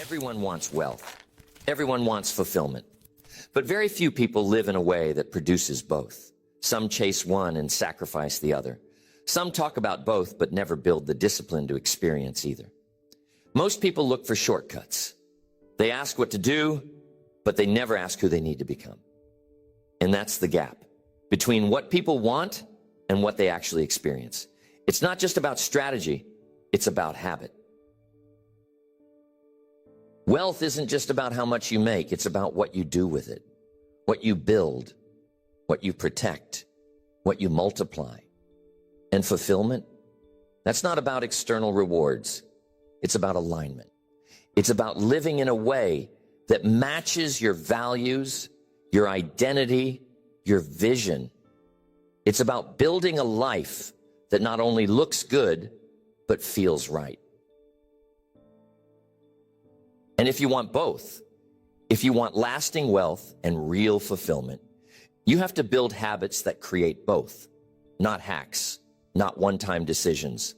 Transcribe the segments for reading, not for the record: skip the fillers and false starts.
Everyone wants wealth. Everyone wants fulfillment. But very few people live in a way that produces both. Some chase one and sacrifice the other. Some talk about both but never build the discipline to experience either. Most people look for shortcuts. They ask what to do, but they never ask who they need to become. And that's the gap between what people want and what they actually experience. It's not just about strategy, it's about habit. Wealth isn't just about how much you make, it's about what you do with it, what you build, what you protect, what you multiply. And fulfillment, that's not about external rewards, it's about alignment. It's about living in a way that matches your values, your identity, your vision. It's about building a life that not only looks good, but feels right. And if you want both, if you want lasting wealth and real fulfillment, you have to build habits that create both, not hacks, not one-time decisions,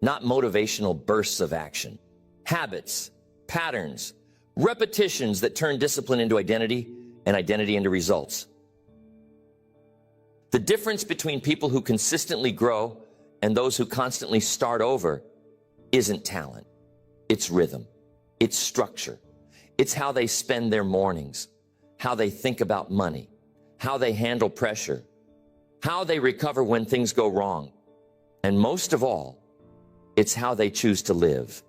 not motivational bursts of action. Habits, patterns, repetitions that turn discipline into identity and identity into results. The difference between people who consistently grow and those who constantly start over isn't talent, it's rhythm. It's structure. It's how they spend their mornings, how they think about money, how they handle pressure, how they recover when things go wrong. And most of all, it's how they choose to live,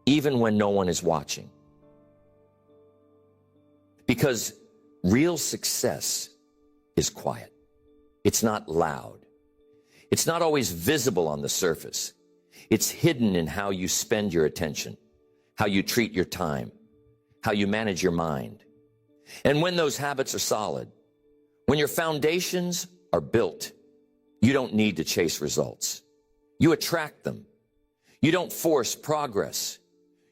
even when no one is watching. Because real success is quiet. It's not loud. It's not always visible on the surface. It's hidden in how you spend your attention, how you treat your time, how you manage your mind. And when those habits are solid, when your foundations are built, you don't need to chase results. You attract them. You don't force progress.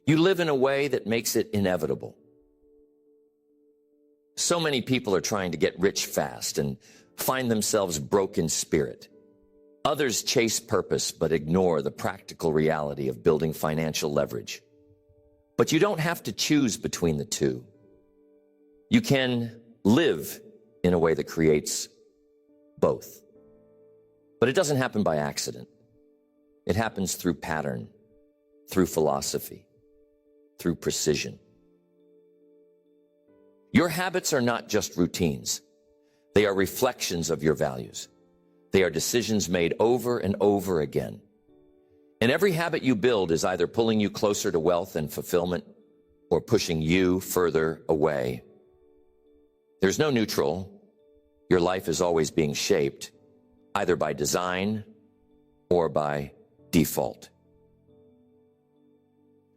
You live in a way that makes it inevitable. So many people are trying to get rich fast and find themselves broke in spirit. Others chase purpose but ignore the practical reality of building financial leverage. But you don't have to choose between the two. You can live in a way that creates both. But it doesn't happen by accident. It happens through pattern, through philosophy, through precision. Your habits are not just routines. They are reflections of your values. They are decisions made over and over again. And every habit you build is either pulling you closer to wealth and fulfillment or pushing you further away. There's no neutral. Your life is always being shaped, either by design or by default.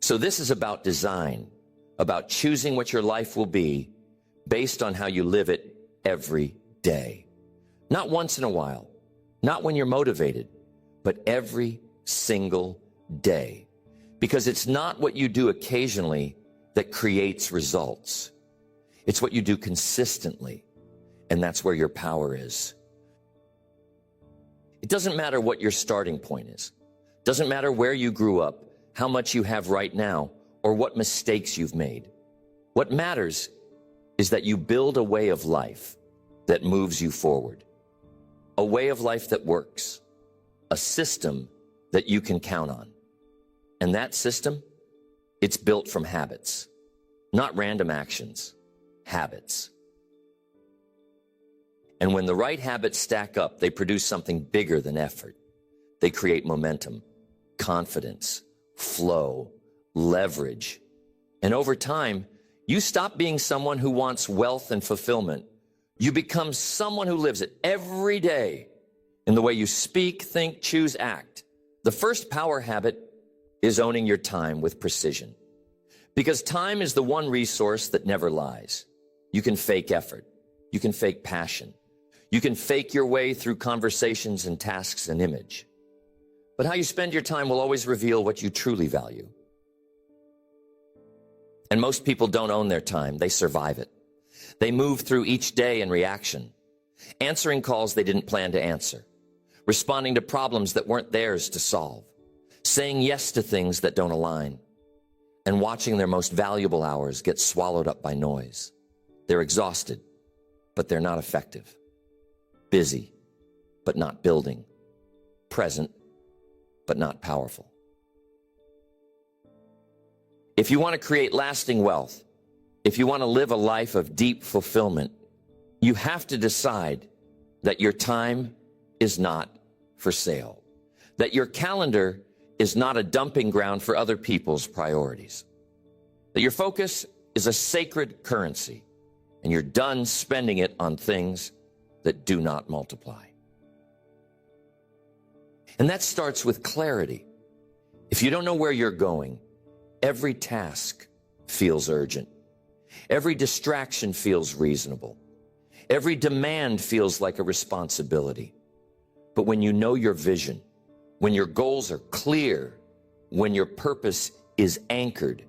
So this is about design, about choosing what your life will be based on how you live it every day. Not once in a while, not when you're motivated, but every single day. Because it's not what you do occasionally that creates results. It's what you do consistently, and that's where your power is. It doesn't matter what your starting point is. Doesn't matter where you grew up, how much you have right now, or what mistakes you've made. What matters is that you build a way of life that moves you forward. A way of life that works. A system that you can count on. And that system, it's built from habits. Not random actions, habits. And when the right habits stack up, they produce something bigger than effort. They create momentum, confidence, flow, leverage. And over time, you stop being someone who wants wealth and fulfillment. You become someone who lives it every day in the way you speak, think, choose, act. The first power habit is owning your time with precision. Because time is the one resource that never lies. You can fake effort. You can fake passion. You can fake your way through conversations and tasks and image. But how you spend your time will always reveal what you truly value. And most people don't own their time. They survive it. They move through each day in reaction, answering calls they didn't plan to answer, responding to problems that weren't theirs to solve, saying yes to things that don't align, and watching their most valuable hours get swallowed up by noise. They're exhausted, but they're not effective. Busy, but not building. Present, but not powerful. If you want to create lasting wealth, if you want to live a life of deep fulfillment, you have to decide that your time is not for sale, that your calendar is not a dumping ground for other people's priorities, that your focus is a sacred currency, and you're done spending it on things that do not multiply. And that starts with clarity. If you don't know where you're going, every task feels urgent. Every distraction feels reasonable. Every demand feels like a responsibility. But when you know your vision, when your goals are clear, when your purpose is anchored,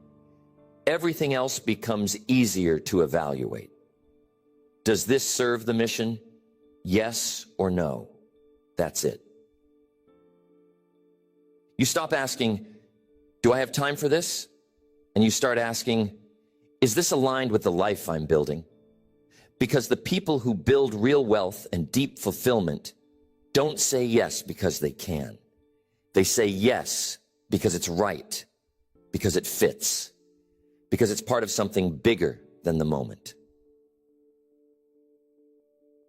everything else becomes easier to evaluate. Does this serve the mission? Yes or no? That's it. You stop asking, do I have time for this? And you start asking, is this aligned with the life I'm building? Because the people who build real wealth and deep fulfillment don't say yes because they can. They say yes because it's right, because it fits, because it's part of something bigger than the moment.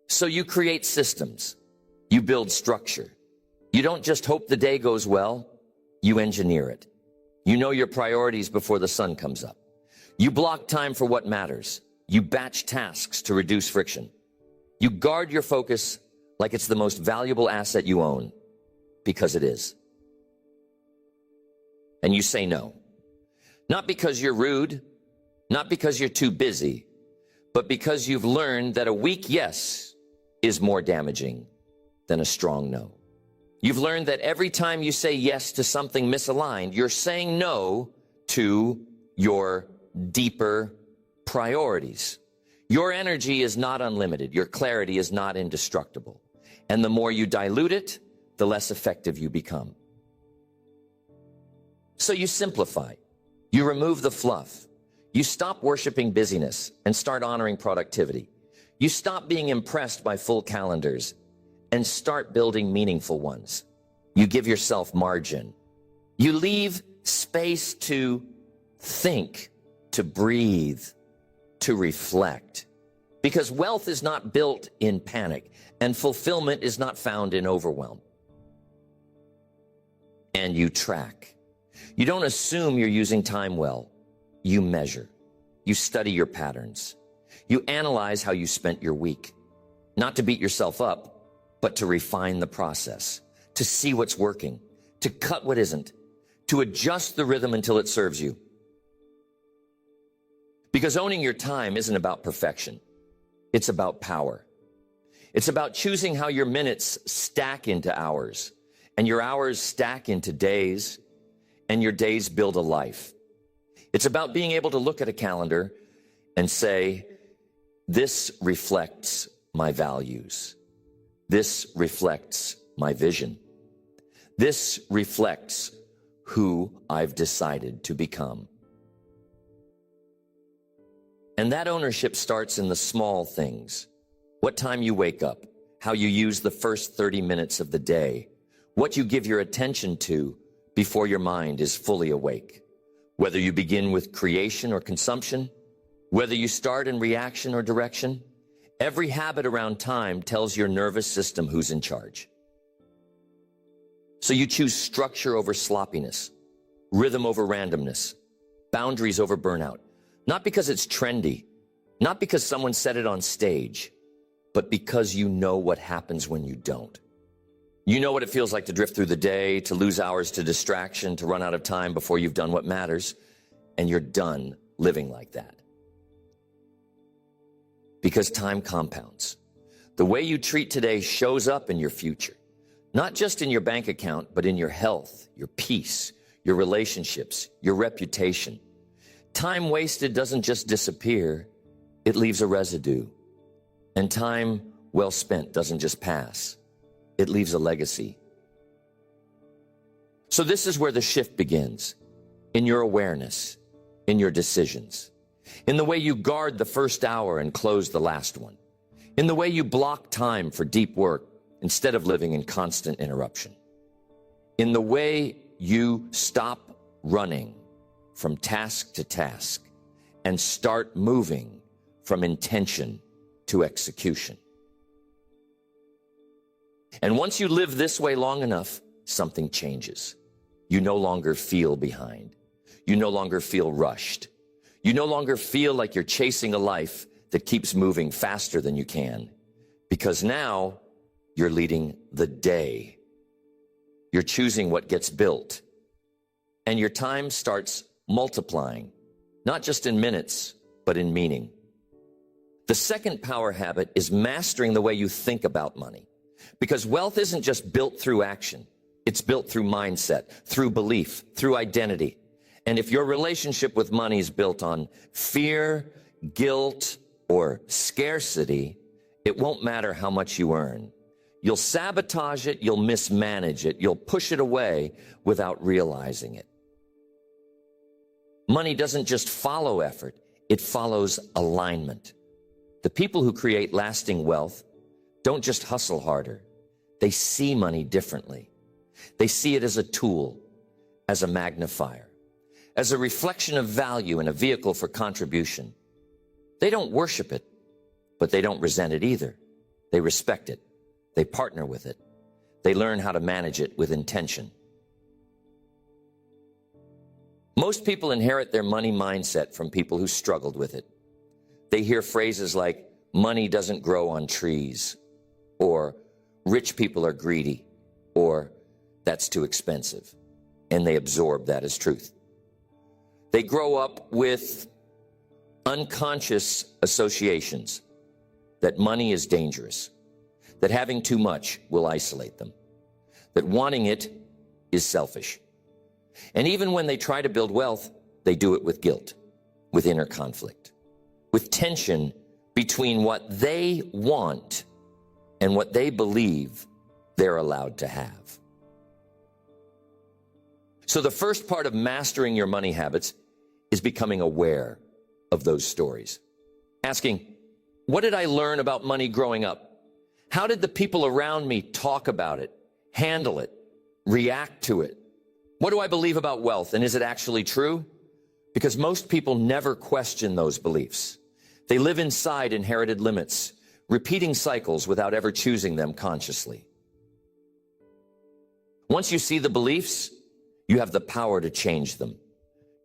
So you create systems. You build structure. You don't just hope the day goes well. You engineer it. You know your priorities before the sun comes up. You block time for what matters. You batch tasks to reduce friction. You guard your focus like it's the most valuable asset you own, because it is. And you say no. Not because you're rude, not because you're too busy, but because you've learned that a weak yes is more damaging than a strong no. You've learned that every time you say yes to something misaligned, you're saying no to your deeper priorities. Your energy is not unlimited. Your clarity is not indestructible. And the more you dilute it, the less effective you become. So you simplify. You remove the fluff. You stop worshiping busyness and start honoring productivity. You stop being impressed by full calendars and start building meaningful ones. You give yourself margin. You leave space to think, to breathe, to reflect. Because wealth is not built in panic, and fulfillment is not found in overwhelm. And you track. You don't assume you're using time well. You measure. You study your patterns. You analyze how you spent your week. Not to beat yourself up, but to refine the process, to see what's working, to cut what isn't, to adjust the rhythm until it serves you. Because owning your time isn't about perfection. It's about power. It's about choosing how your minutes stack into hours, and your hours stack into days, and your days build a life. It's about being able to look at a calendar and say, this reflects my values. This reflects my vision. This reflects who I've decided to become. And that ownership starts in the small things. What time you wake up, how you use the first 30 minutes of the day, what you give your attention to before your mind is fully awake. Whether you begin with creation or consumption, whether you start in reaction or direction, every habit around time tells your nervous system who's in charge. So you choose structure over sloppiness, rhythm over randomness, boundaries over burnout. Not because it's trendy, not because someone said it on stage, but because you know what happens when you don't. You know what it feels like to drift through the day, to lose hours to distraction, to run out of time before you've done what matters, and you're done living like that. Because time compounds. The way you treat today shows up in your future, not just in your bank account, but in your health, your peace, your relationships, your reputation. Time wasted doesn't just disappear, it leaves a residue. And time well spent doesn't just pass, it leaves a legacy. So this is where the shift begins, in your awareness, in your decisions, in the way you guard the first hour and close the last one, in the way you block time for deep work instead of living in constant interruption, in the way you stop running from task to task and start moving from intention to execution. And once you live this way long enough, something changes. You no longer feel behind. You no longer feel rushed. You no longer feel like you're chasing a life that keeps moving faster than you can, because now you're leading the day. You're choosing what gets built, and your time starts multiplying, not just in minutes, but in meaning. The second power habit is mastering the way you think about money, because wealth isn't just built through action. It's built through mindset, through belief, through identity. And if your relationship with money is built on fear, guilt, or scarcity, it won't matter how much you earn. You'll sabotage it, you'll mismanage it, you'll push it away without realizing it. Money doesn't just follow effort, it follows alignment. The people who create lasting wealth don't just hustle harder, they see money differently. They see it as a tool, as a magnifier, as a reflection of value and a vehicle for contribution. They don't worship it, but they don't resent it either. They respect it. They partner with it. They learn how to manage it with intention. Most people inherit their money mindset from people who struggled with it. They hear phrases like, money doesn't grow on trees, or rich people are greedy, or that's too expensive, and they absorb that as truth. They grow up with unconscious associations that money is dangerous, that having too much will isolate them, that wanting it is selfish. And even when they try to build wealth, they do it with guilt, with inner conflict, with tension between what they want and what they believe they're allowed to have. So the first part of mastering your money habits is becoming aware of those stories. Asking, what did I learn about money growing up? How did the people around me talk about it, handle it, react to it? What do I believe about wealth, and is it actually true? Because most people never question those beliefs. They live inside inherited limits, repeating cycles without ever choosing them consciously. Once you see the beliefs, you have the power to change them.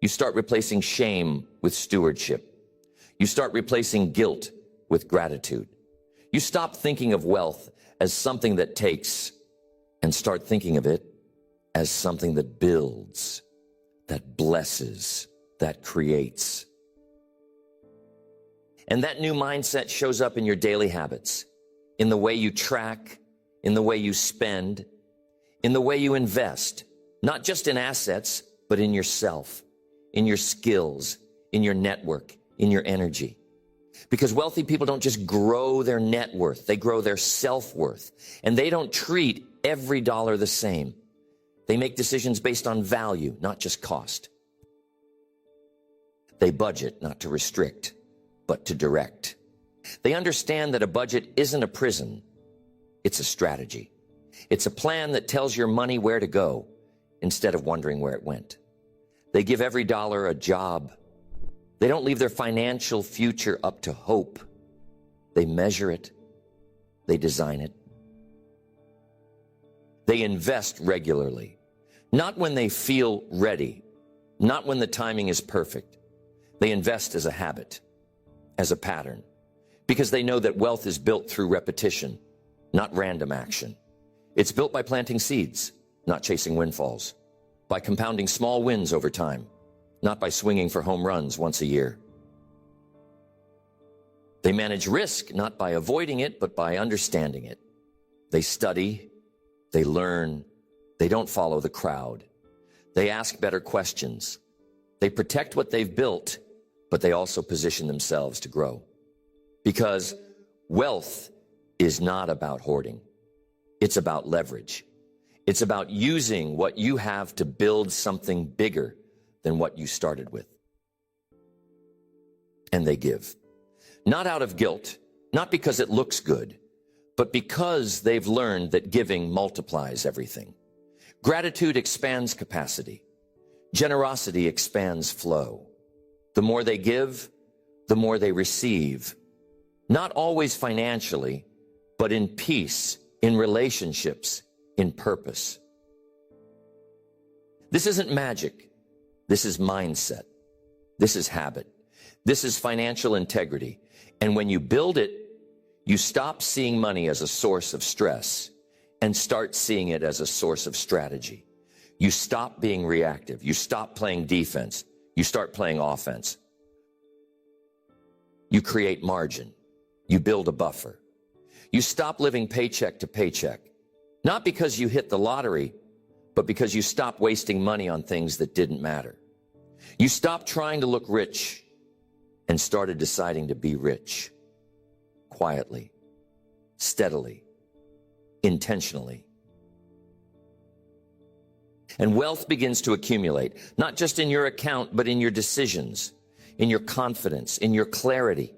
You start replacing shame with stewardship. You start replacing guilt with gratitude. You stop thinking of wealth as something that takes and start thinking of it as something that builds, that blesses, that creates. And that new mindset shows up in your daily habits, in the way you track, in the way you spend, in the way you invest, not just in assets, but in yourself, in your skills, in your network, in your energy. Because wealthy people don't just grow their net worth, they grow their self-worth. And they don't treat every dollar the same. They make decisions based on value, not just cost. They budget not to restrict, but to direct. They understand that a budget isn't a prison, it's a strategy. It's a plan that tells your money where to go instead of wondering where it went. They give every dollar a job. They don't leave their financial future up to hope. They measure it. They design it. They invest regularly, not when they feel ready, not when the timing is perfect. They invest as a habit, as a pattern, because they know that wealth is built through repetition, not random action. It's built by planting seeds, not chasing windfalls, by compounding small wins over time, not by swinging for home runs once a year. They manage risk, not by avoiding it, but by understanding it. They study, they learn, they don't follow the crowd. They ask better questions. They protect what they've built, but they also position themselves to grow. Because wealth is not about hoarding. It's about leverage. It's about using what you have to build something bigger than what you started with. and they give. Not out of guilt, not because it looks good, but because they've learned that giving multiplies everything. Gratitude expands capacity. Generosity expands flow. The more they give, the more they receive. Not always financially, but in peace, in relationships, in purpose. This isn't magic. This is mindset. This is habit. This is financial integrity. And when you build it, you stop seeing money as a source of stress and start seeing it as a source of strategy. You stop being reactive. You stop playing defense. You start playing offense. You create margin. You build a buffer. You stop living paycheck to paycheck, not because you hit the lottery, but because you stop wasting money on things that didn't matter. You stop trying to look rich and started deciding to be rich. Quietly, steadily, intentionally. And wealth begins to accumulate, not just in your account, but in your decisions, in your confidence, in your clarity,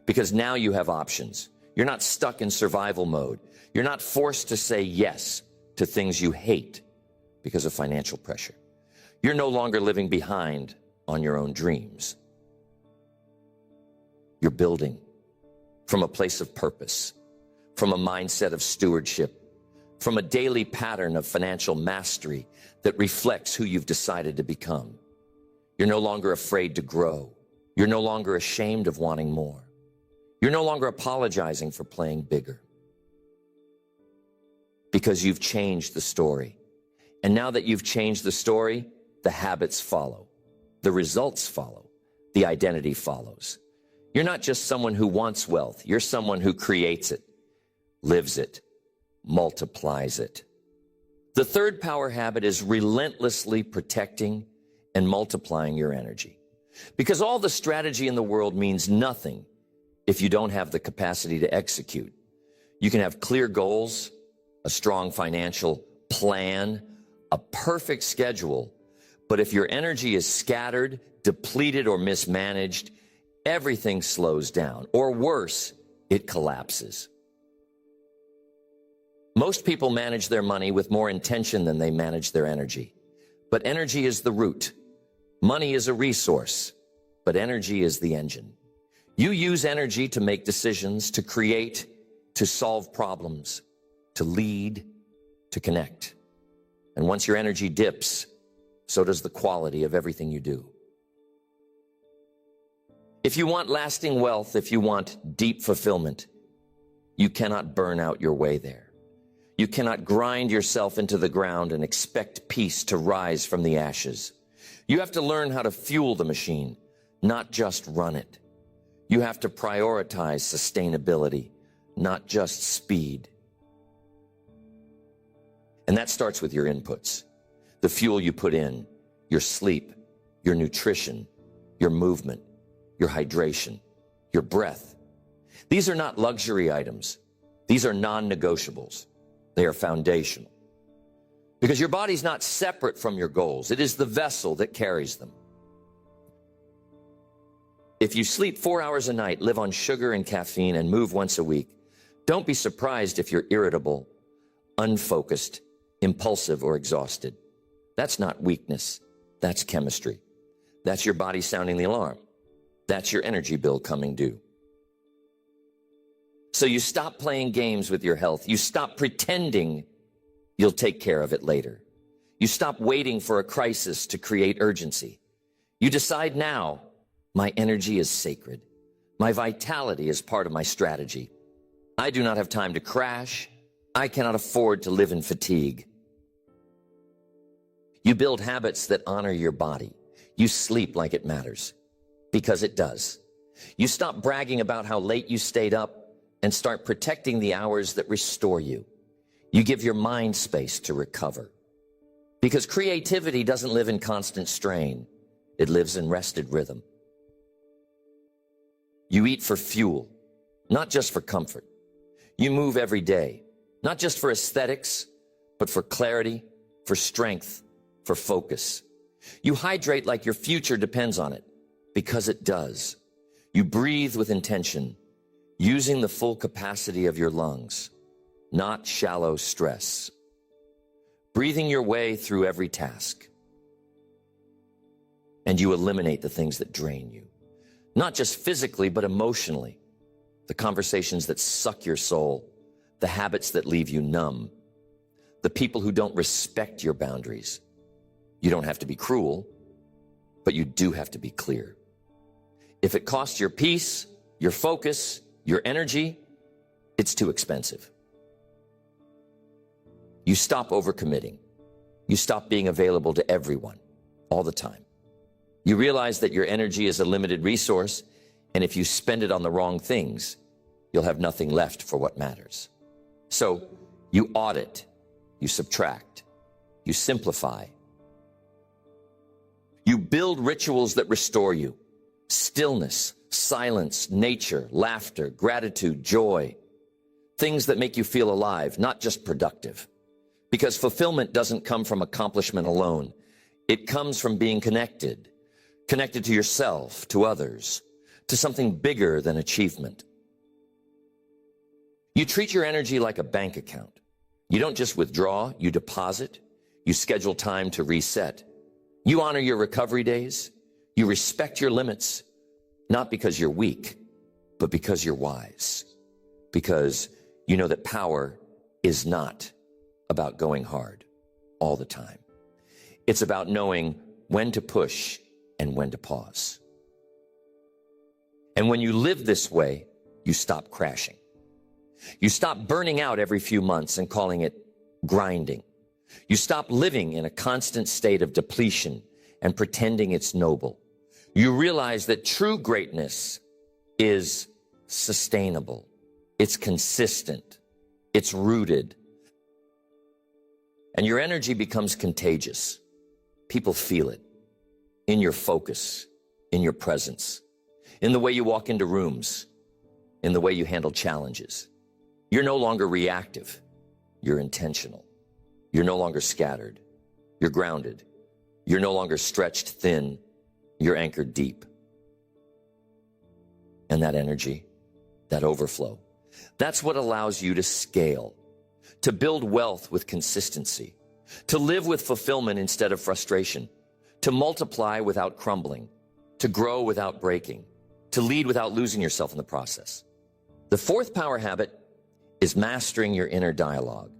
because now you have options. You're not stuck in survival mode. You're not forced to say yes to things you hate because of financial pressure. You're no longer living behind on your own dreams. You're building from a place of purpose, from a mindset of stewardship, from a daily pattern of financial mastery that reflects who you've decided to become. You're no longer afraid to grow. You're no longer ashamed of wanting more. You're no longer apologizing for playing bigger, because you've changed the story. And now that you've changed the story, the habits follow, the results follow, the identity follows. You're not just someone who wants wealth. You're someone who creates it, lives it, multiplies it. The third power habit is relentlessly protecting and multiplying your energy. Because all the strategy in the world means nothing if you don't have the capacity to execute. You can have clear goals, a strong financial plan, a perfect schedule, but if your energy is scattered, depleted, or mismanaged, everything slows down, or worse, it collapses. Most people manage their money with more intention than they manage their energy. But energy is the root. Money is a resource, but energy is the engine. You use energy to make decisions, to create, to solve problems, to lead, to connect. And once your energy dips, so does the quality of everything you do. If you want lasting wealth, if you want deep fulfillment, you cannot burn out your way there. You cannot grind yourself into the ground and expect peace to rise from the ashes. You have to learn how to fuel the machine, not just run it. You have to prioritize sustainability, not just speed. And that starts with your inputs, the fuel you put in, your sleep, your nutrition, your movement, your hydration, your breath. These are not luxury items. These are non-negotiables. They are foundational. Because your body's not separate from your goals. It is the vessel that carries them. If you sleep 4 hours a night, live on sugar and caffeine, and move once a week, don't be surprised if you're irritable, unfocused, impulsive, or exhausted. That's not weakness. That's chemistry. That's your body sounding the alarm. That's your energy bill coming due. So you stop playing games with your health. You stop pretending you'll take care of it later. You stop waiting for a crisis to create urgency. You decide now, my energy is sacred. My vitality is part of my strategy. I do not have time to crash. I cannot afford to live in fatigue. You build habits that honor your body. You sleep like it matters, because it does. You stop bragging about how late you stayed up and start protecting the hours that restore you. You give your mind space to recover. Because creativity doesn't live in constant strain. It lives in rested rhythm. You eat for fuel, not just for comfort. You move every day, not just for aesthetics, but for clarity, for strength, for focus. You hydrate like your future depends on it, because it does. You breathe with intention, using the full capacity of your lungs, not shallow stress. Breathing your way through every task. And you eliminate the things that drain you, not just physically, but emotionally. The conversations that suck your soul, the habits that leave you numb, the people who don't respect your boundaries. You don't have to be cruel, but you do have to be clear. If it costs your peace, your focus, your energy, it's too expensive. You stop overcommitting. You stop being available to everyone all the time. You realize that your energy is a limited resource, and if you spend it on the wrong things, you'll have nothing left for what matters. So you audit, you subtract, you simplify. You build rituals that restore you. Stillness, silence, nature, laughter, gratitude, joy. Things that make you feel alive, not just productive. Because fulfillment doesn't come from accomplishment alone. It comes from being connected. Connected to yourself, to others, to something bigger than achievement. You treat your energy like a bank account. You don't just withdraw, you deposit. You schedule time to reset. You honor your recovery days. You respect your limits, not because you're weak, but because you're wise. Because you know that power is not about going hard all the time. It's about knowing when to push and when to pause. And when you live this way, you stop crashing. You stop burning out every few months and calling it grinding. You stop living in a constant state of depletion and pretending it's noble. You realize that true greatness is sustainable. It's consistent. It's rooted. And your energy becomes contagious. People feel it in your focus, in your presence, in the way you walk into rooms, in the way you handle challenges. You're no longer reactive. You're intentional. You're no longer scattered. You're grounded. You're no longer stretched thin. You're anchored deep. And that energy, that overflow, that's what allows you to scale, to build wealth with consistency, to live with fulfillment instead of frustration, to multiply without crumbling, to grow without breaking, to lead without losing yourself in the process. The fourth power habit is mastering your inner dialogue.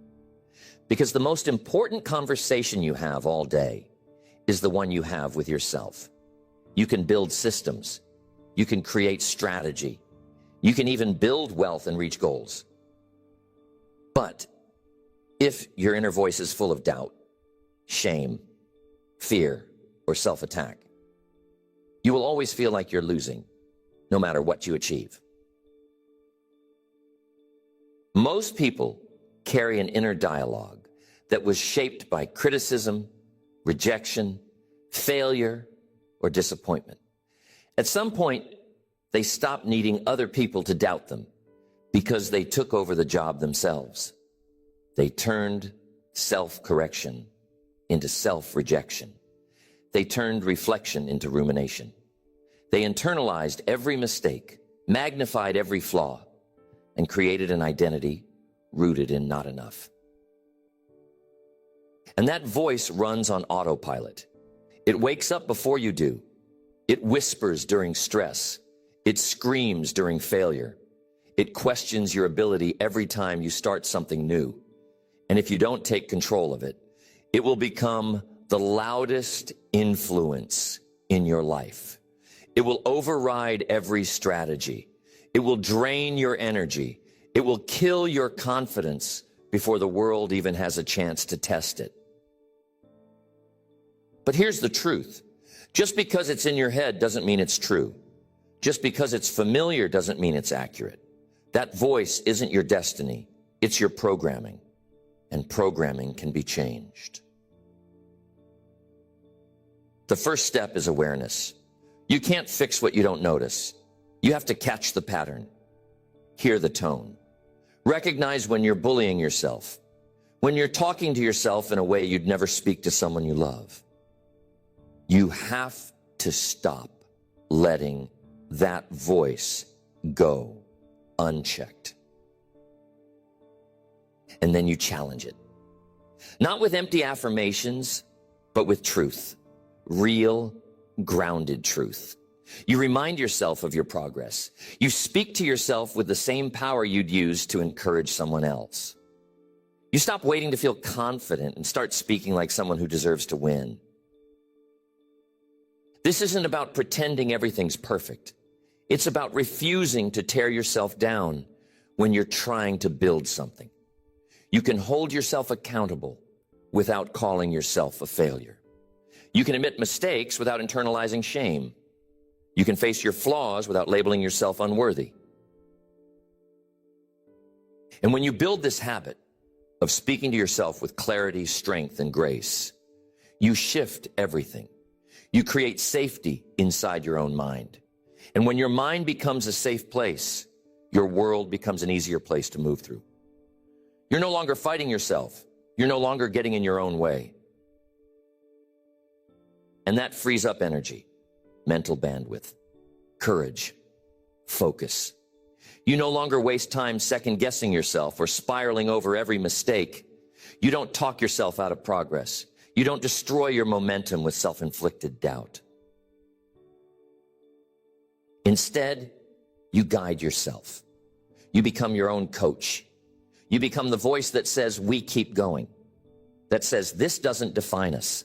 Because the most important conversation you have all day is the one you have with yourself. You can build systems. You can create strategy. You can even build wealth and reach goals. But if your inner voice is full of doubt, shame, fear, or self-attack, you will always feel like you're losing, no matter what you achieve. Most people carry an inner dialogue that was shaped by criticism, rejection, failure, or disappointment. At some point, they stopped needing other people to doubt them because they took over the job themselves. They turned self-correction into self-rejection. They turned reflection into rumination. They internalized every mistake, magnified every flaw, and created an identity rooted in not enough. And that voice runs on autopilot. It wakes up before you do. It whispers during stress. It screams during failure. It questions your ability every time you start something new. And if you don't take control of it, it will become the loudest influence in your life. It will override every strategy. It will drain your energy. It will kill your confidence before the world even has a chance to test it. But here's the truth. Just because it's in your head doesn't mean it's true. Just because it's familiar doesn't mean it's accurate. That voice isn't your destiny. It's your programming. And programming can be changed. The first step is awareness. You can't fix what you don't notice. You have to catch the pattern. Hear the tone. Recognize when you're bullying yourself. When you're talking to yourself in a way you'd never speak to someone you love. You have to stop letting that voice go unchecked. And then you challenge it. Not with empty affirmations, but with truth. Real, grounded truth. You remind yourself of your progress. You speak to yourself with the same power you'd use to encourage someone else. You stop waiting to feel confident and start speaking like someone who deserves to win. This isn't about pretending everything's perfect. It's about refusing to tear yourself down when you're trying to build something. You can hold yourself accountable without calling yourself a failure. You can admit mistakes without internalizing shame. You can face your flaws without labeling yourself unworthy. And when you build this habit of speaking to yourself with clarity, strength, and grace, you shift everything. You create safety inside your own mind. And when your mind becomes a safe place, your world becomes an easier place to move through. You're no longer fighting yourself. You're no longer getting in your own way. And that frees up energy, mental bandwidth, courage, focus. You no longer waste time second-guessing yourself or spiraling over every mistake. You don't talk yourself out of progress. You don't destroy your momentum with self-inflicted doubt. Instead, you guide yourself. You become your own coach. You become the voice that says, we keep going. That says, this doesn't define us.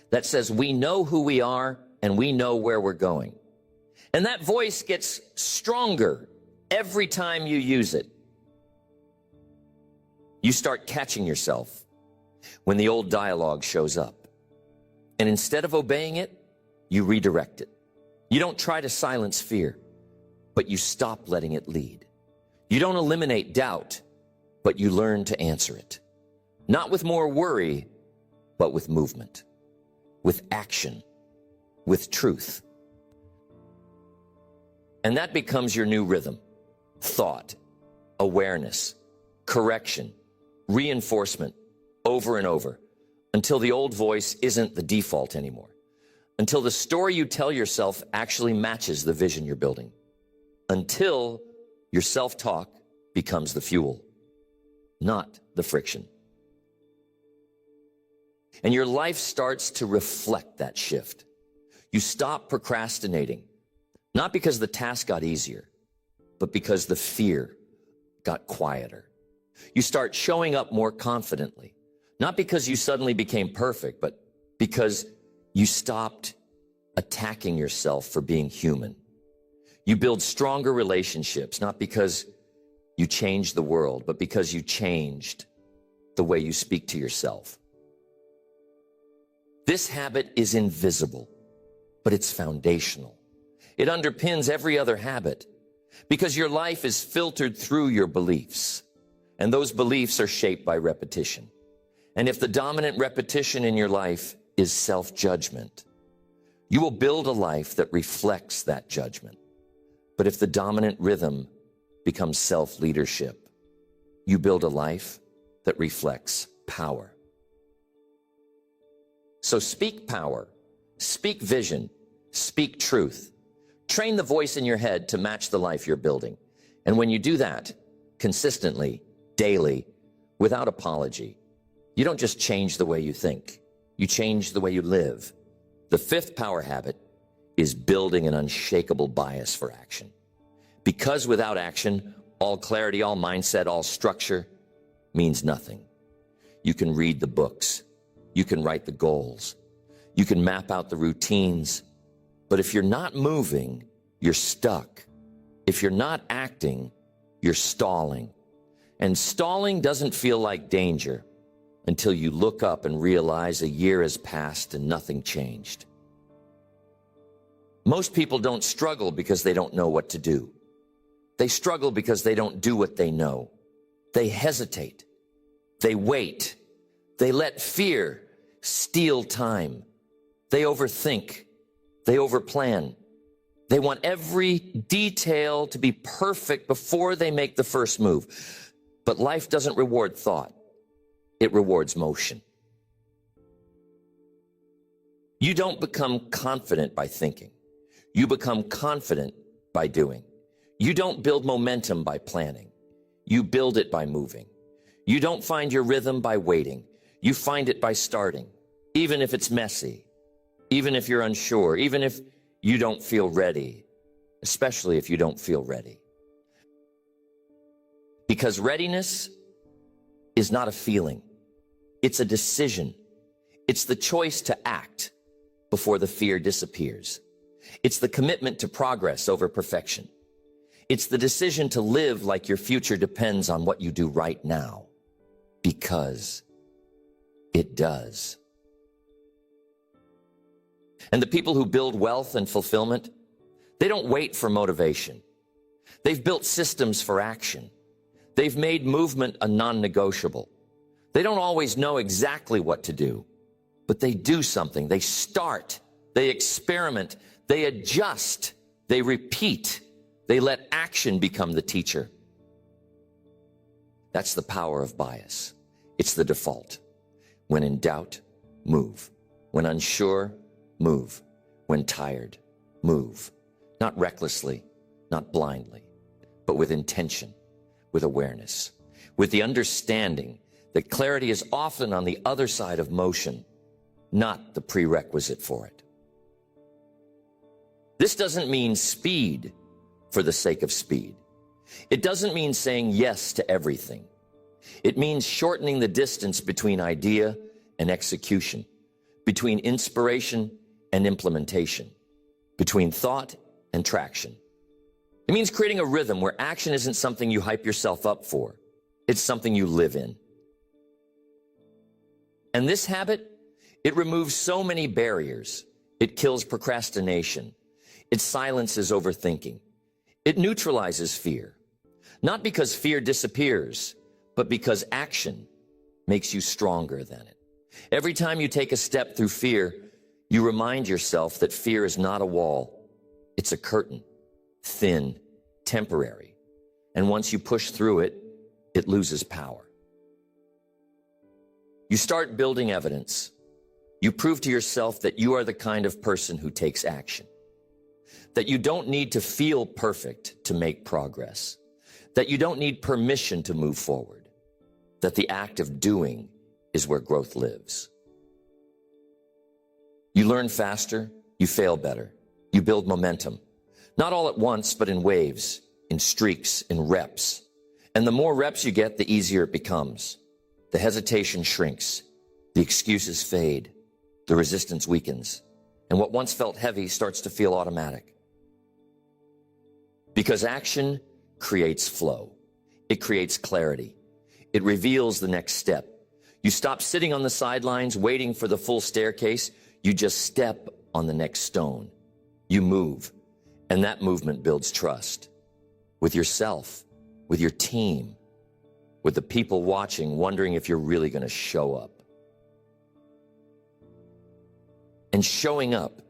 That says, we know who we are and we know where we're going. And that voice gets stronger every time you use it. You start catching yourself when the old dialogue shows up. And instead of obeying it, you redirect it. You don't try to silence fear, but you stop letting it lead. You don't eliminate doubt, but you learn to answer it. Not with more worry, but with movement, with action, with truth. And that becomes your new rhythm: thought, awareness, correction, reinforcement, over and over, until the old voice isn't the default anymore, until the story you tell yourself actually matches the vision you're building, until your self-talk becomes the fuel, not the friction. And your life starts to reflect that shift. You stop procrastinating, not because the task got easier, but because the fear got quieter. You start showing up more confidently, not because you suddenly became perfect, but because you stopped attacking yourself for being human. You build stronger relationships, not because you changed the world, but because you changed the way you speak to yourself. This habit is invisible, but it's foundational. It underpins every other habit because your life is filtered through your beliefs, and those beliefs are shaped by repetition. And if the dominant repetition in your life is self-judgment, you will build a life that reflects that judgment. But if the dominant rhythm becomes self-leadership, you build a life that reflects power. So speak power, speak vision, speak truth. Train the voice in your head to match the life you're building. And when you do that consistently, daily, without apology, you don't just change the way you think, you change the way you live. The fifth power habit is building an unshakable bias for action. Because without action, all clarity, all mindset, all structure means nothing. You can read the books, you can write the goals, you can map out the routines, but if you're not moving, you're stuck. If you're not acting, you're stalling. And stalling doesn't feel like danger until you look up and realize a year has passed and nothing changed. Most people don't struggle because they don't know what to do. They struggle because they don't do what they know. They hesitate. They wait. They let fear steal time. They overthink. They overplan. They want every detail to be perfect before they make the first move. But life doesn't reward thought. It rewards motion. You don't become confident by thinking. You become confident by doing. You don't build momentum by planning. You build it by moving. You don't find your rhythm by waiting. You find it by starting, even if it's messy, even if you're unsure, even if you don't feel ready, especially if you don't feel ready. Because readiness is not a feeling. It's a decision. It's the choice to act before the fear disappears. It's the commitment to progress over perfection. It's the decision to live like your future depends on what you do right now, because it does. And the people who build wealth and fulfillment, they don't wait for motivation. They've built systems for action. They've made movement a non-negotiable. They don't always know exactly what to do, but they do something. They start, they experiment, they adjust, they repeat, they let action become the teacher. That's the power of bias. It's the default. When in doubt, move. When unsure, move. When tired, move. Not recklessly, not blindly, but with intention, with awareness, with the understanding that clarity is often on the other side of motion, not the prerequisite for it. This doesn't mean speed for the sake of speed. It doesn't mean saying yes to everything. It means shortening the distance between idea and execution, between inspiration and implementation, between thought and traction. It means creating a rhythm where action isn't something you hype yourself up for. It's something you live in. And this habit, it removes so many barriers. It kills procrastination. It silences overthinking. It neutralizes fear. Not because fear disappears, but because action makes you stronger than it. Every time you take a step through fear, you remind yourself that fear is not a wall. It's a curtain, thin, temporary. And once you push through it, it loses power. You start building evidence. You prove to yourself that you are the kind of person who takes action. That you don't need to feel perfect to make progress. That you don't need permission to move forward. That the act of doing is where growth lives. You learn faster, you fail better, you build momentum. Not all at once, but in waves, in streaks, in reps. And the more reps you get, the easier it becomes. The hesitation shrinks, the excuses fade, the resistance weakens, and what once felt heavy starts to feel automatic. Because action creates flow. It creates clarity. It reveals the next step. You stop sitting on the sidelines waiting for the full staircase. You just step on the next stone. You move, and that movement builds trust with yourself, with your team, with the people watching, wondering if you're really going to show up. And showing up,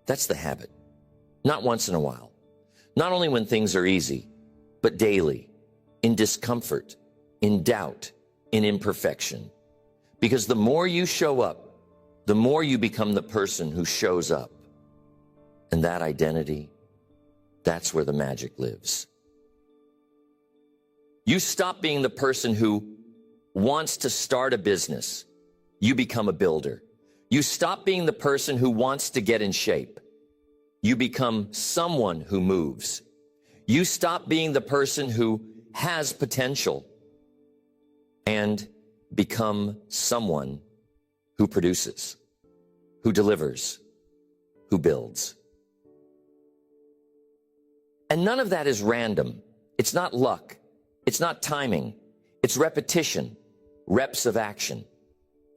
that's the habit. Not once in a while. Not only when things are easy, but daily, in discomfort, in doubt, in imperfection. Because the more you show up, the more you become the person who shows up. And that identity, that's where the magic lives. You stop being the person who wants to start a business. You become a builder. You stop being the person who wants to get in shape. You become someone who moves. You stop being the person who has potential and become someone who produces, who delivers, who builds. And none of that is random. It's not luck. It's not timing. It's repetition, reps of action,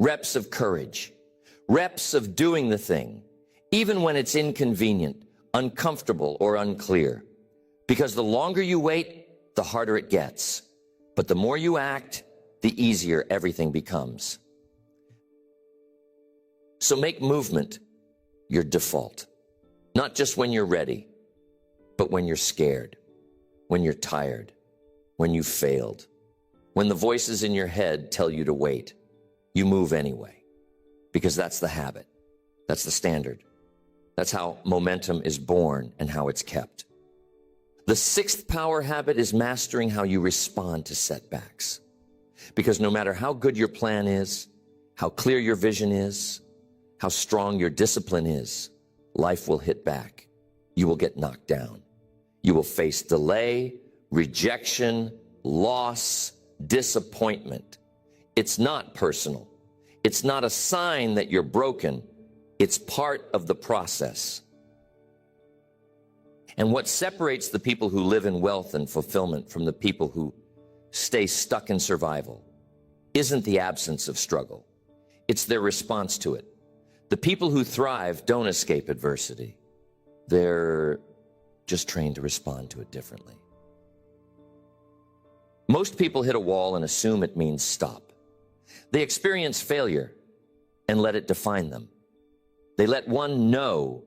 reps of courage, reps of doing the thing, even when it's inconvenient, uncomfortable, or unclear. Because the longer you wait, the harder it gets. But the more you act, the easier everything becomes. So make movement your default. Not just when you're ready, but when you're scared, when you're tired, when you failed, when the voices in your head tell you to wait. You move anyway, because that's the habit. That's the standard. That's how momentum is born and how it's kept. The sixth power habit is mastering how you respond to setbacks. Because no matter how good your plan is, how clear your vision is, how strong your discipline is, life will hit back. You will get knocked down. You will face delay, rejection, loss, disappointment. It's not personal. It's not a sign that you're broken. It's part of the process. And what separates the people who live in wealth and fulfillment from the people who stay stuck in survival isn't the absence of struggle. It's their response to it. The people who thrive don't escape adversity. They're just trained to respond to it differently. Most people hit a wall and assume it means stop. They experience failure and let it define them. They let one no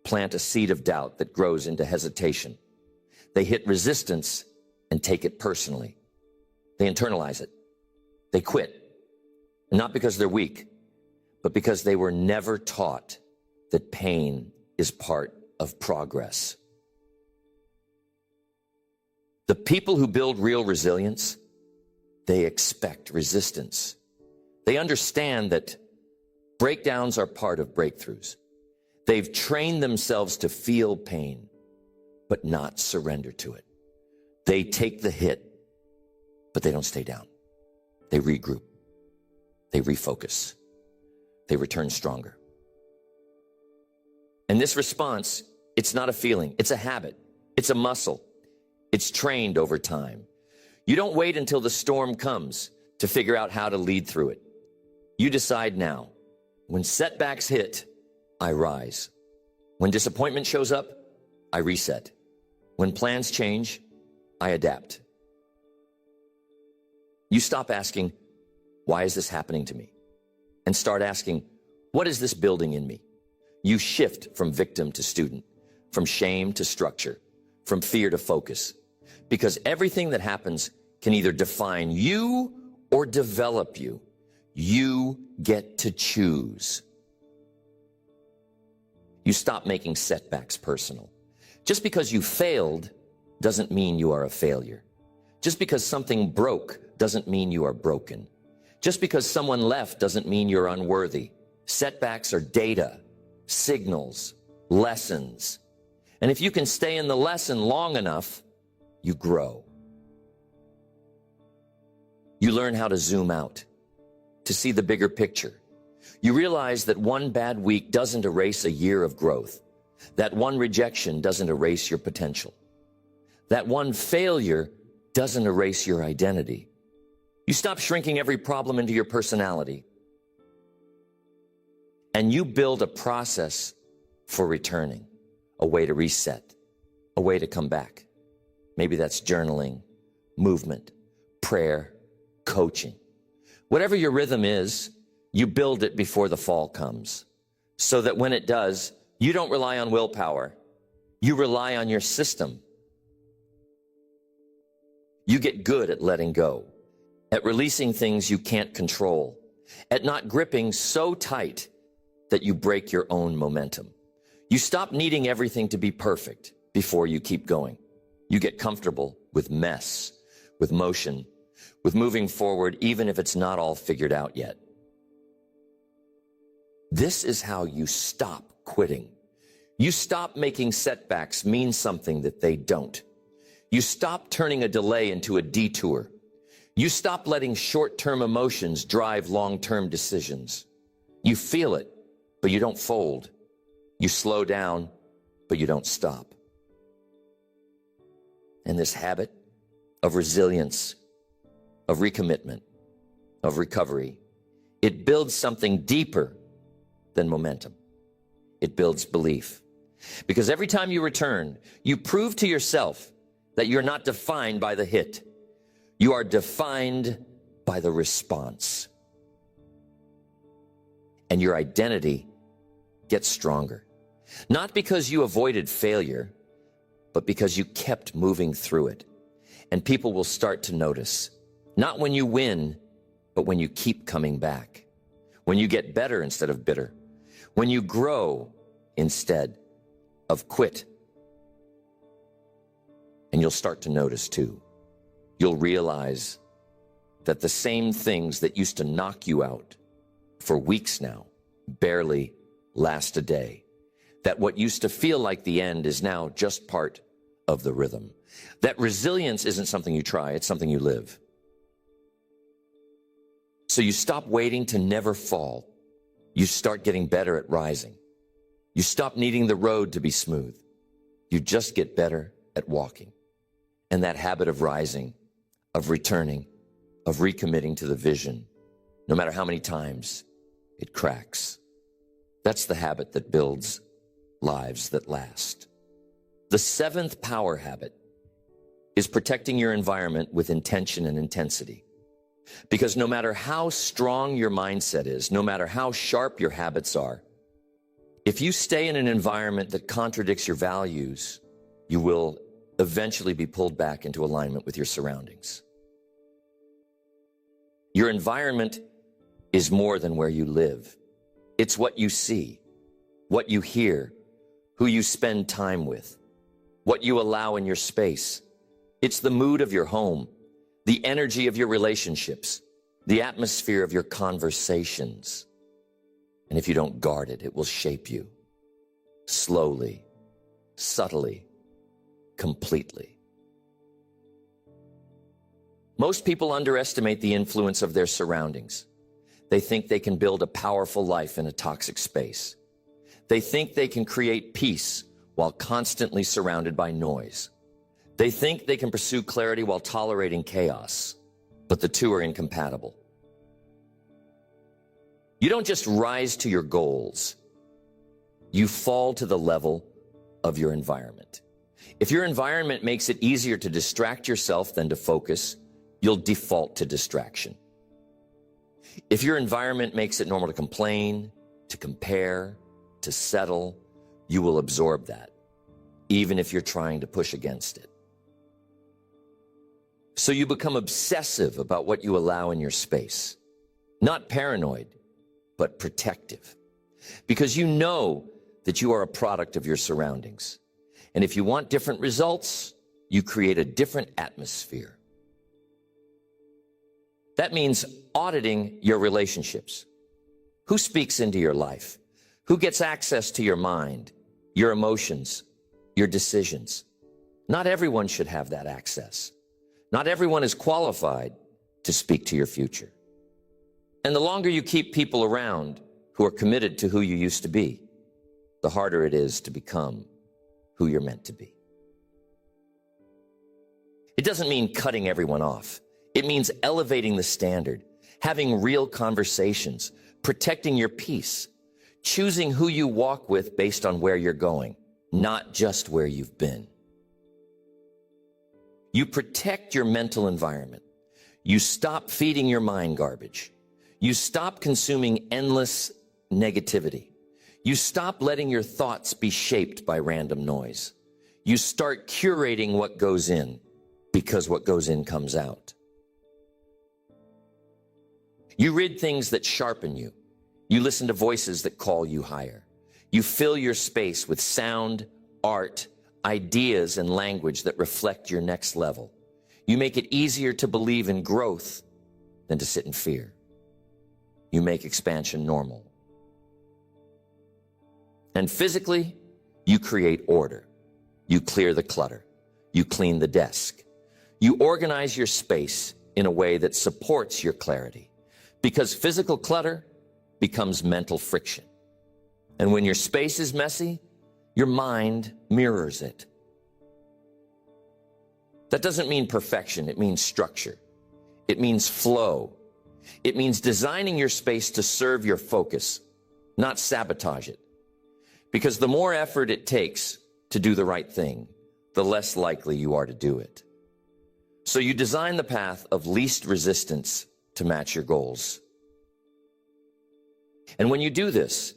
plant a seed of doubt that grows into hesitation. They hit resistance and take it personally. They internalize it. They quit. And not because they're weak, but because they were never taught that pain is part of progress. The people who build real resilience, they expect resistance. They understand that breakdowns are part of breakthroughs. They've trained themselves to feel pain, but not surrender to it. They take the hit, but they don't stay down. They regroup. They refocus. They return stronger. And this response, it's not a feeling. It's a habit. It's a muscle. It's trained over time. You don't wait until the storm comes to figure out how to lead through it. You decide now. When setbacks hit, I rise. When disappointment shows up, I reset. When plans change, I adapt. You stop asking, why is this happening to me? And start asking, what is this building in me? You shift from victim to student, from shame to structure, from fear to focus. Because everything that happens can either define you or develop you. You get to choose. You stop making setbacks personal. Just because you failed doesn't mean you are a failure. Just because something broke doesn't mean you are broken. Just because someone left doesn't mean you're unworthy. Setbacks are data, signals, lessons. And if you can stay in the lesson long enough, you grow. You learn how to zoom out, to see the bigger picture. You realize that one bad week doesn't erase a year of growth. That one rejection doesn't erase your potential. That one failure doesn't erase your identity. You stop shrinking every problem into your personality. And you build a process for returning, a way to reset, a way to come back. Maybe that's journaling, movement, prayer, coaching. Whatever your rhythm is, you build it before the fall comes, so that when it does, you don't rely on willpower. You rely on your system. You get good at letting go, at releasing things you can't control, at not gripping so tight that you break your own momentum. You stop needing everything to be perfect before you keep going. You get comfortable with mess, with motion, with moving forward, even if it's not all figured out yet. This is how you stop quitting. You stop making setbacks mean something that they don't. You stop turning a delay into a detour. You stop letting short-term emotions drive long-term decisions. You feel it, but you don't fold. You slow down, but you don't stop. And this habit of resilience, of recommitment, of recovery, it builds something deeper than momentum. It builds belief. Because every time you return, you prove to yourself that you're not defined by the hit. You are defined by the response. And your identity gets stronger. Not because you avoided failure, but because you kept moving through it. And people will start to notice, not when you win, but when you keep coming back. When you get better instead of bitter. When you grow instead of quit. And you'll start to notice too. You'll realize that the same things that used to knock you out for weeks now barely last a day. That what used to feel like the end is now just part of the rhythm. That resilience isn't something you try, it's something you live. So you stop waiting to never fall. You start getting better at rising. You stop needing the road to be smooth. You just get better at walking. And that habit of rising, of returning, of recommitting to the vision, no matter how many times it cracks, that's the habit that builds lives that last. The seventh power habit is protecting your environment with intention and intensity. Because no matter how strong your mindset is, no matter how sharp your habits are, if you stay in an environment that contradicts your values, you will eventually be pulled back into alignment with your surroundings. Your environment is more than where you live. It's what you see, what you hear, who you spend time with, what you allow in your space. It's the mood of your home, the energy of your relationships, the atmosphere of your conversations. And if you don't guard it, it will shape you slowly, subtly, completely. Most people underestimate the influence of their surroundings. They think they can build a powerful life in a toxic space. They think they can create peace while constantly surrounded by noise. They think they can pursue clarity while tolerating chaos, but the two are incompatible. You don't just rise to your goals. You fall to the level of your environment. If your environment makes it easier to distract yourself than to focus, you'll default to distraction. If your environment makes it normal to complain, to compare, to settle, you will absorb that, even if you're trying to push against it. So you become obsessive about what you allow in your space. Not paranoid, but protective. Because you know that you are a product of your surroundings. And if you want different results, you create a different atmosphere. That means auditing your relationships. Who speaks into your life? Who gets access to your mind, your emotions, your decisions? Not everyone should have that access. Not everyone is qualified to speak to your future. And the longer you keep people around who are committed to who you used to be, the harder it is to become who you're meant to be. It doesn't mean cutting everyone off. It means elevating the standard, having real conversations, protecting your peace, choosing who you walk with based on where you're going, not just where you've been. You protect your mental environment. You stop feeding your mind garbage. You stop consuming endless negativity. You stop letting your thoughts be shaped by random noise. You start curating what goes in, because what goes in comes out. You read things that sharpen you. You listen to voices that call you higher. You fill your space with sound, art, ideas, and language that reflect your next level. You make it easier to believe in growth than to sit in fear. You make expansion normal. And physically, you create order. You clear the clutter. You clean the desk. You organize your space in a way that supports your clarity. Because physical clutter becomes mental friction. And when your space is messy, your mind mirrors it. That doesn't mean perfection. It means structure. It means flow. It means designing your space to serve your focus, not sabotage it. Because the more effort it takes to do the right thing, the less likely you are to do it. So you design the path of least resistance to match your goals. And when you do this,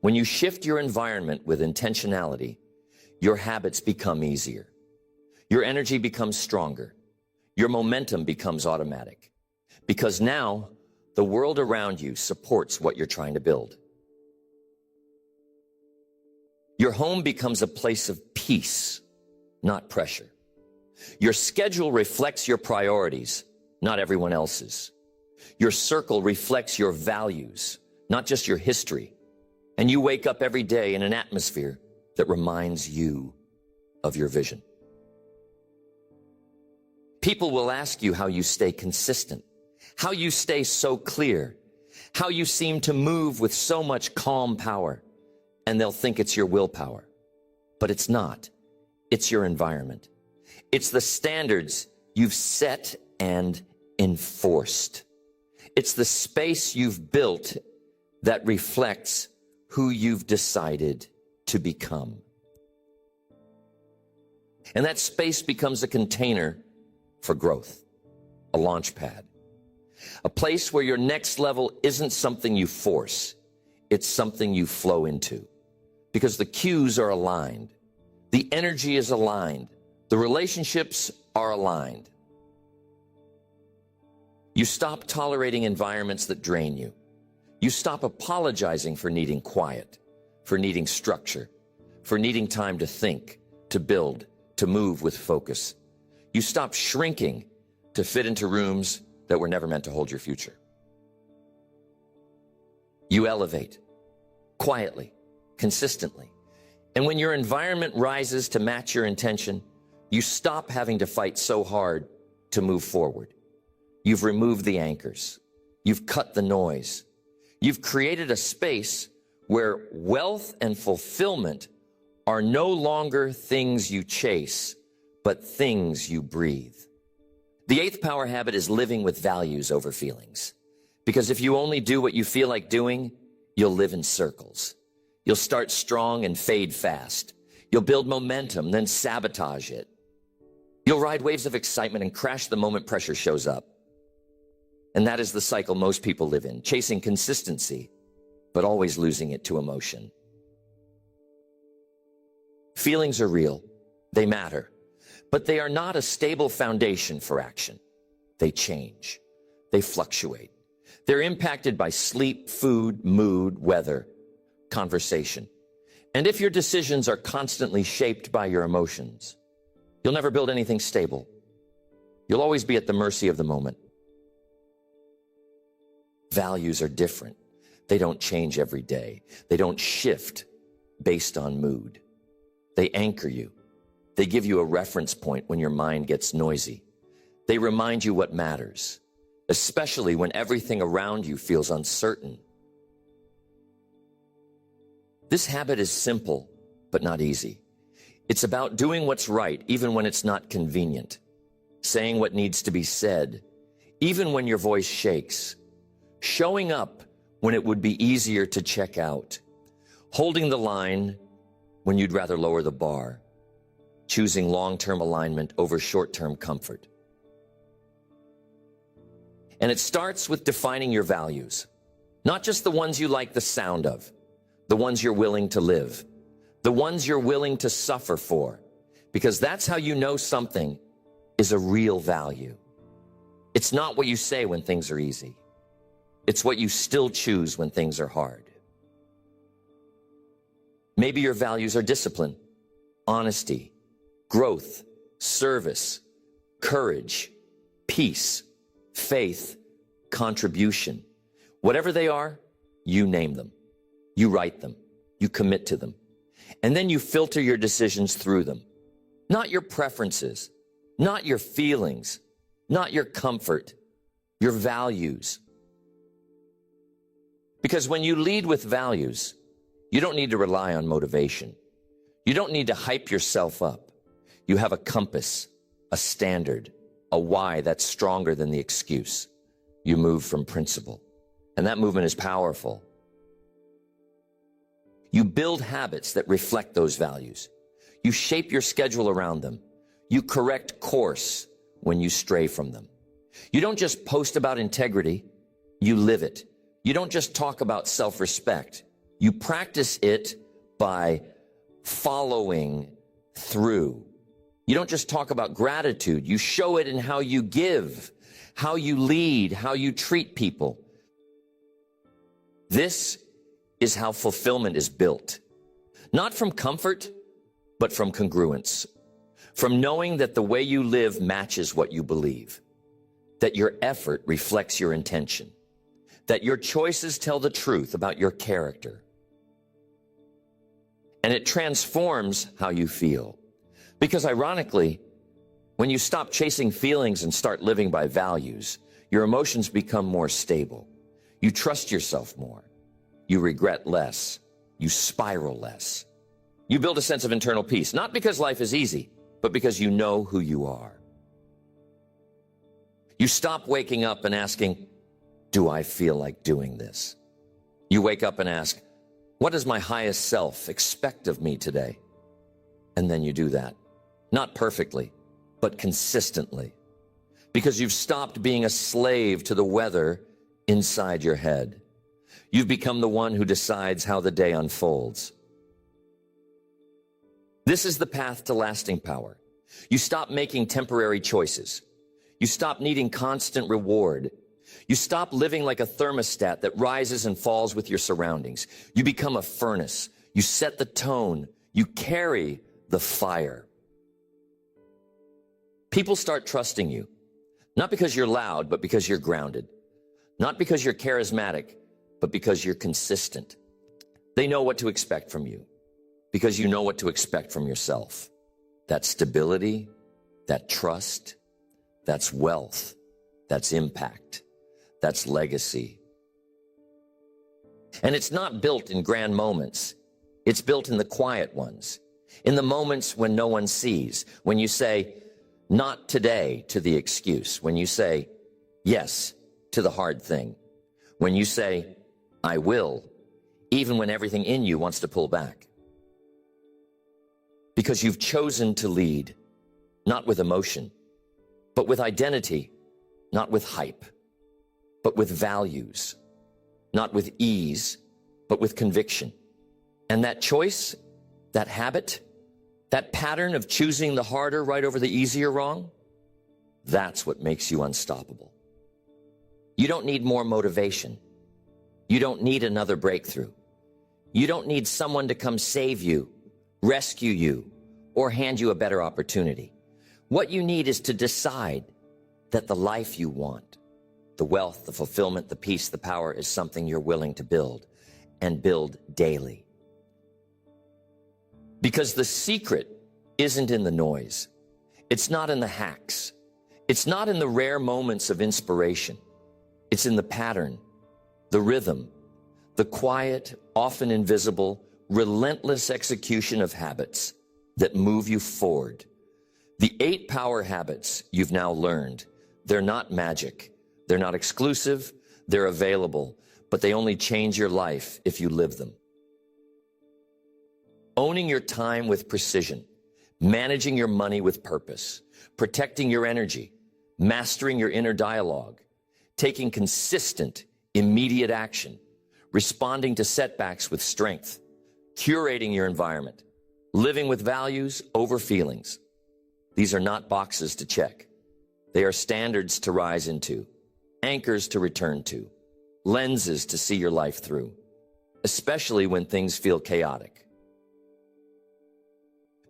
when you shift your environment with intentionality, your habits become easier. Your energy becomes stronger. Your momentum becomes automatic. Because now, the world around you supports what you're trying to build. Your home becomes a place of peace, not pressure. Your schedule reflects your priorities, not everyone else's. Your circle reflects your values, not just your history. And you wake up every day in an atmosphere that reminds you of your vision. People will ask you how you stay consistent, how you stay so clear, how you seem to move with so much calm power, and they'll think it's your willpower. But it's not. It's your environment. It's the standards you've set and enforced. It's the space you've built that reflects who you've decided to become. And that space becomes a container for growth, a launch pad, a place where your next level isn't something you force, it's something you flow into. Because the cues are aligned, the energy is aligned, the relationships are aligned. You stop tolerating environments that drain you. You stop apologizing for needing quiet, for needing structure, for needing time to think, to build, to move with focus. You stop shrinking to fit into rooms that were never meant to hold your future. You elevate quietly, consistently. And when your environment rises to match your intention, you stop having to fight so hard to move forward. You've removed the anchors. You've cut the noise. You've created a space where wealth and fulfillment are no longer things you chase, but things you breathe. The eighth power habit is living with values over feelings. Because if you only do what you feel like doing, you'll live in circles. You'll start strong and fade fast. You'll build momentum, then sabotage it. You'll ride waves of excitement and crash the moment pressure shows up. And that is the cycle most people live in, chasing consistency, but always losing it to emotion. Feelings are real. They matter. But they are not a stable foundation for action. They change. They fluctuate. They're impacted by sleep, food, mood, weather, conversation. And if your decisions are constantly shaped by your emotions, you'll never build anything stable. You'll always be at the mercy of the moment. Values are different. They don't change every day. They don't shift based on mood. They anchor you. They give you a reference point when your mind gets noisy. They remind you what matters, especially when everything around you feels uncertain. This habit is simple, but not easy. It's about doing what's right, even when it's not convenient. Saying what needs to be said, even when your voice shakes. Showing up when it would be easier to check out. Holding the line when you'd rather lower the bar. Choosing long-term alignment over short-term comfort. And it starts with defining your values. Not just the ones you like the sound of, the ones you're willing to live, the ones you're willing to suffer for, because that's how you know something is a real value. It's not what you say when things are easy. It's what you still choose when things are hard. Maybe your values are discipline, honesty, growth, service, courage, peace, faith, contribution. Whatever they are, you name them. You write them. You commit to them. And then you filter your decisions through them. Not your preferences, not your feelings, not your comfort, your values. Because when you lead with values, you don't need to rely on motivation. You don't need to hype yourself up. You have a compass, a standard, a why that's stronger than the excuse. You move from principle. And that movement is powerful. You build habits that reflect those values. You shape your schedule around them. You correct course when you stray from them. You don't just post about integrity, you live it. You don't just talk about self-respect. You practice it by following through. You don't just talk about gratitude. You show it in how you give, how you lead, how you treat people. This is how fulfillment is built. Not from comfort, but from congruence. from knowing that the way you live matches what you believe, that your effort reflects your intention, that your choices tell the truth about your character. And it transforms how you feel. Because ironically, when you stop chasing feelings and start living by values, your emotions become more stable. You trust yourself more. You regret less. You spiral less. You build a sense of internal peace, not because life is easy, but because you know who you are. You stop waking up and asking, do I feel like doing this? You wake up and ask, what does my highest self expect of me today? And then you do that. Not perfectly, but consistently. Because you've stopped being a slave to the weather inside your head. You've become the one who decides how the day unfolds. This is the path to lasting power. You stop making temporary choices. You stop needing constant reward. You stop living like a thermostat that rises and falls with your surroundings. You become a furnace. You set the tone. You carry the fire. People start trusting you, not because you're loud, but because you're grounded. Not because you're charismatic, but because you're consistent. They know what to expect from you, because you know what to expect from yourself. That stability, that trust, that's wealth, that's impact, that's legacy. And it's not built in grand moments. It's built in the quiet ones, in the moments when no one sees, when you say, not today to the excuse, when you say yes to the hard thing, when you say, I will, even when everything in you wants to pull back. Because you've chosen to lead, not with emotion, but with identity, not with hype, but with values, not with ease, but with conviction. And that choice, that habit, that pattern of choosing the harder right over the easier wrong, that's what makes you unstoppable. You don't need more motivation. You don't need another breakthrough. You don't need someone to come save you, rescue you, or hand you a better opportunity. What you need is to decide that the life you want, the wealth, the fulfillment, the peace, the power is something you're willing to build, and build daily. Because the secret isn't in the noise. It's not in the hacks. It's not in the rare moments of inspiration. It's in the pattern, the rhythm, the quiet, often invisible, relentless execution of habits that move you forward. The 8 power habits you've now learned, they're not magic. They're not exclusive. They're available, but they only change your life if you live them. Owning your time with precision, managing your money with purpose, protecting your energy, mastering your inner dialogue, taking consistent, immediate action, responding to setbacks with strength, curating your environment, living with values over feelings. These are not boxes to check. They are standards to rise into, anchors to return to, lenses to see your life through, especially when things feel chaotic.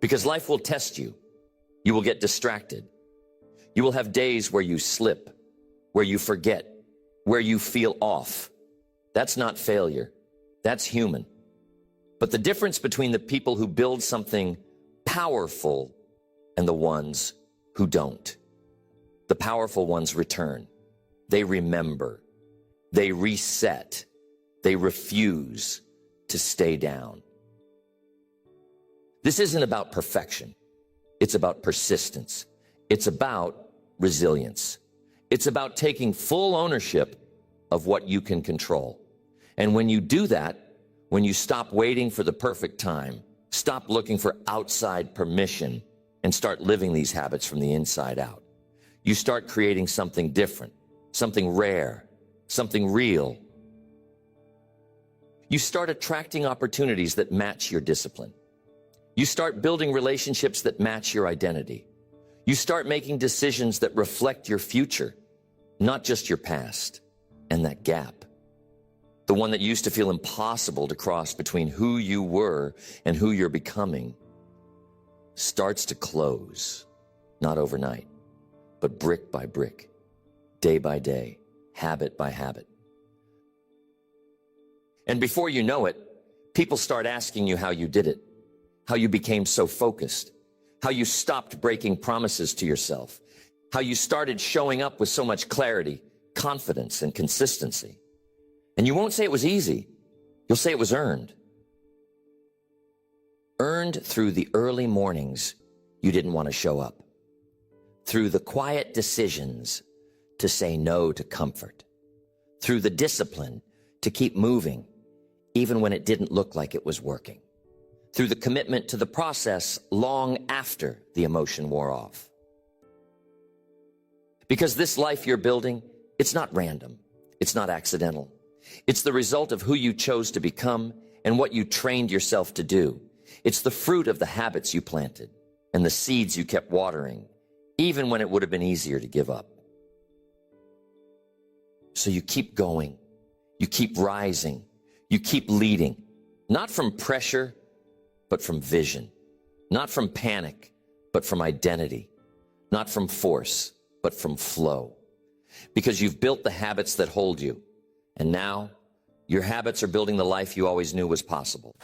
Because life will test you. You will get distracted. You will have days where you slip, where you forget, where you feel off. That's not failure. That's human. But the difference between the people who build something powerful and the ones who don't. The powerful ones return. They remember. They reset. They refuse to stay down. This isn't about perfection. It's about persistence. It's about resilience. It's about taking full ownership of what you can control. And when you do that, when you stop waiting for the perfect time, stop looking for outside permission, and start living these habits from the inside out, you start creating something different, something rare, something real. You start attracting opportunities that match your discipline. You start building relationships that match your identity. You start making decisions that reflect your future, not just your past. And that gap, the one that used to feel impossible to cross between who you were and who you're becoming, starts to close, not overnight, but brick by brick, day by day, habit by habit. And before you know it, people start asking you how you did it, how you became so focused, how you stopped breaking promises to yourself, how you started showing up with so much clarity, confidence, and consistency. And you won't say it was easy. You'll say it was earned. Earned through the early mornings you didn't want to show up, through the quiet decisions to say no to comfort, through the discipline to keep moving even when it didn't look like it was working, through the commitment to the process long after the emotion wore off. Because this life you're building, it's not random, it's not accidental. It's the result of who you chose to become and what you trained yourself to do. It's the fruit of the habits you planted and the seeds you kept watering, even when it would have been easier to give up. So you keep going, you keep rising, you keep leading, not from pressure, but from vision, not from panic, but from identity, not from force, but from flow. Because you've built the habits that hold you, and now your habits are building the life you always knew was possible.